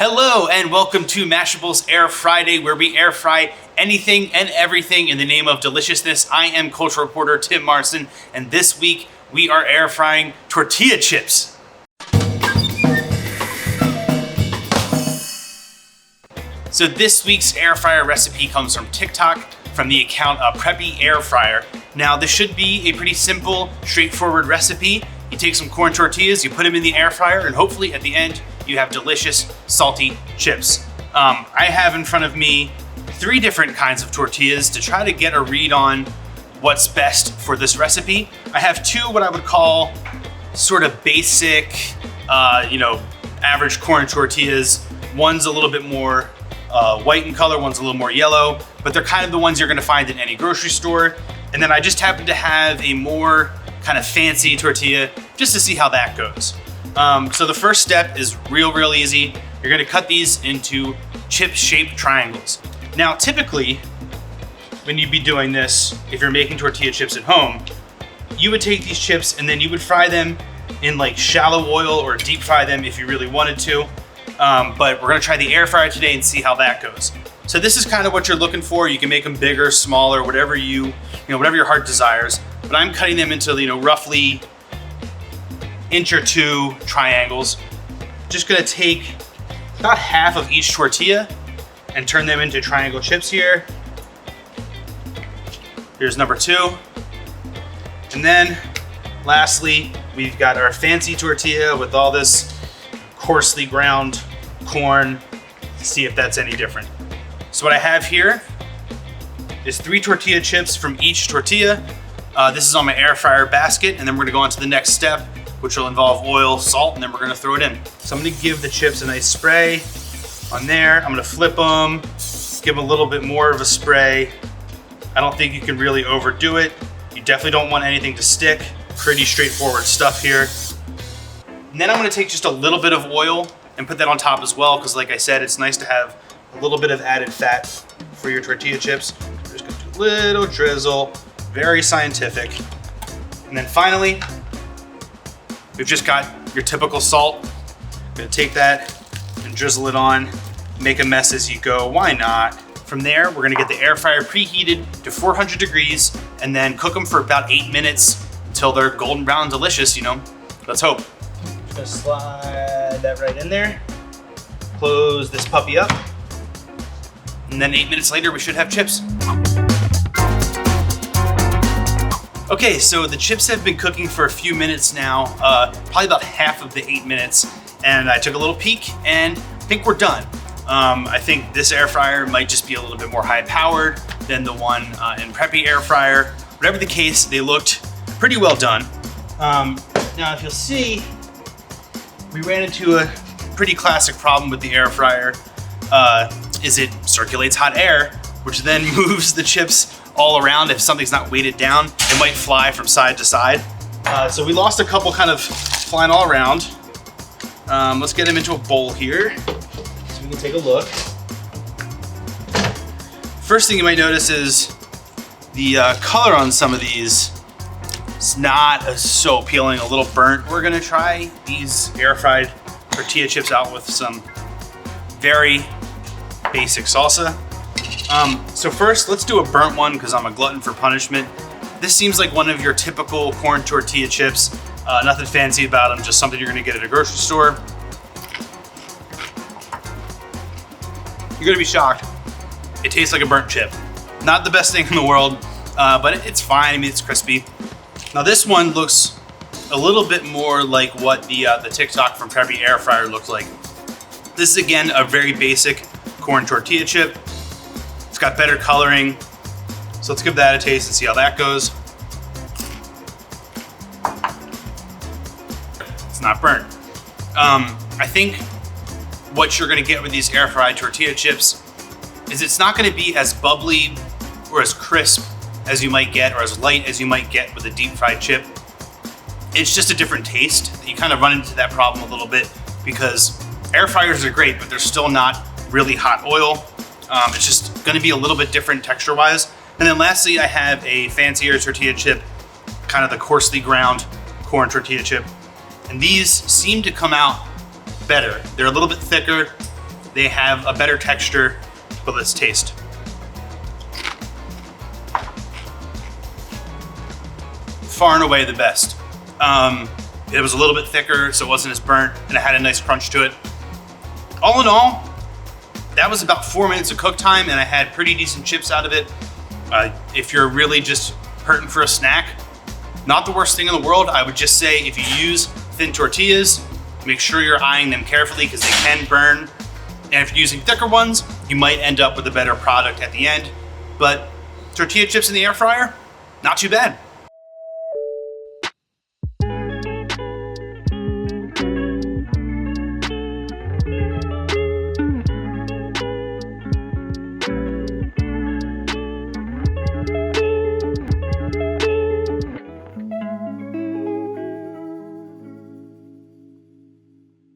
Hello and welcome to Mashable's Air Friday, where we air fry anything and everything in the name of deliciousness. I am cultural reporter Tim Marson, and this week we are air frying tortilla chips. So this week's air fryer recipe comes from TikTok, from the account Preppy Air Fryer. Now this should be a pretty simple, straightforward recipe. You take some corn tortillas, you put them in the air fryer, and hopefully at the end you have delicious, salty chips. I have in front of me 3 different kinds of tortillas to try to get a read on what's best for this recipe. I have 2 what I would call sort of basic, average corn tortillas. One's a little bit more white in color, one's a little more yellow, but they're kind of the ones you're gonna find in any grocery store. And then I just happen to have a more kind of fancy tortilla just to see how that goes. So the first step is real easy. You're gonna cut these into chip-shaped triangles. Now, typically, when you'd be doing this, if you're making tortilla chips at home, you would take these chips and then you would fry them in like shallow oil or deep fry them if you really wanted to. But we're gonna try the air fryer today and see how that goes. So this is kind of what you're looking for. You can make them bigger, smaller, whatever whatever your heart desires. But I'm cutting them into roughly inch or 2 triangles. Just gonna take about half of each tortilla and turn them into triangle chips here. Here's number 2. And then lastly, we've got our fancy tortilla with all this coarsely ground corn. Let's see if that's any different. So what I have here is 3 tortilla chips from each tortilla. This is on my air fryer basket, and then we're gonna go on to the next step, which will involve oil, salt, and then we're gonna throw it in. So I'm gonna give the chips a nice spray on there. I'm gonna flip them, give them a little bit more of a spray. I don't think you can really overdo it. You definitely don't want anything to stick. Pretty straightforward stuff here. And then I'm gonna take just a little bit of oil and put that on top as well, because like I said, it's nice to have a little bit of added fat for your tortilla chips. I'm just gonna do a little drizzle, very scientific. And then finally, we've just got your typical salt. I'm gonna take that and drizzle it on, make a mess as you go, why not? From there, we're gonna get the air fryer preheated to 400 degrees and then cook them for about 8 minutes until they're golden brown delicious, Let's hope. Just gonna slide that right in there. Close this puppy up. And then 8 minutes later, we should have chips. Okay, so the chips have been cooking for a few minutes now, probably about half of the 8 minutes. And I took a little peek and I think we're done. I think this air fryer might just be a little bit more high powered than the one in Preppy Air Fryer. Whatever the case, they looked pretty well done. Now, if you'll see, we ran into a pretty classic problem with the air fryer, is it circulates hot air, which then moves the chips all around. If something's not weighted down, it might fly from side to side. So we lost a couple kind of flying all around. Let's get them into a bowl here so we can take a look. First thing you might notice is the color on some of these is not so appealing, a little burnt. We're gonna try these air fried tortilla chips out with some very basic salsa. So first, let's do a burnt one because I'm a glutton for punishment. This seems like one of your typical corn tortilla chips. Nothing fancy about them, just something you're gonna get at a grocery store. You're gonna be shocked. It tastes like a burnt chip. Not the best thing in the world, but it's fine. I mean, it's crispy. Now this one looks a little bit more like what the TikTok from Preppy Air Fryer looked like. This is again a very basic corn tortilla chip. It's got better coloring. So let's give that a taste and see how that goes. It's not burnt. I think what you're gonna get with these air fried tortilla chips is it's not gonna be as bubbly or as crisp as you might get, or as light as you might get with a deep fried chip. It's just a different taste. You kind of run into that problem a little bit because air fryers are great, but they're still not really hot oil. It's just gonna be a little bit different texture-wise. And then lastly, I have a fancier tortilla chip, kind of the coarsely ground corn tortilla chip. And these seem to come out better. They're a little bit thicker, they have a better texture, but let's taste. Far and away the best. It was a little bit thicker, so it wasn't as burnt, and it had a nice crunch to it. All in all, that was about 4 minutes of cook time, and I had pretty decent chips out of it. If you're really just hurting for a snack, not the worst thing in the world. I would just say if you use thin tortillas, make sure you're eyeing them carefully because they can burn. And if you're using thicker ones, you might end up with a better product at the end. But tortilla chips in the air fryer, not too bad.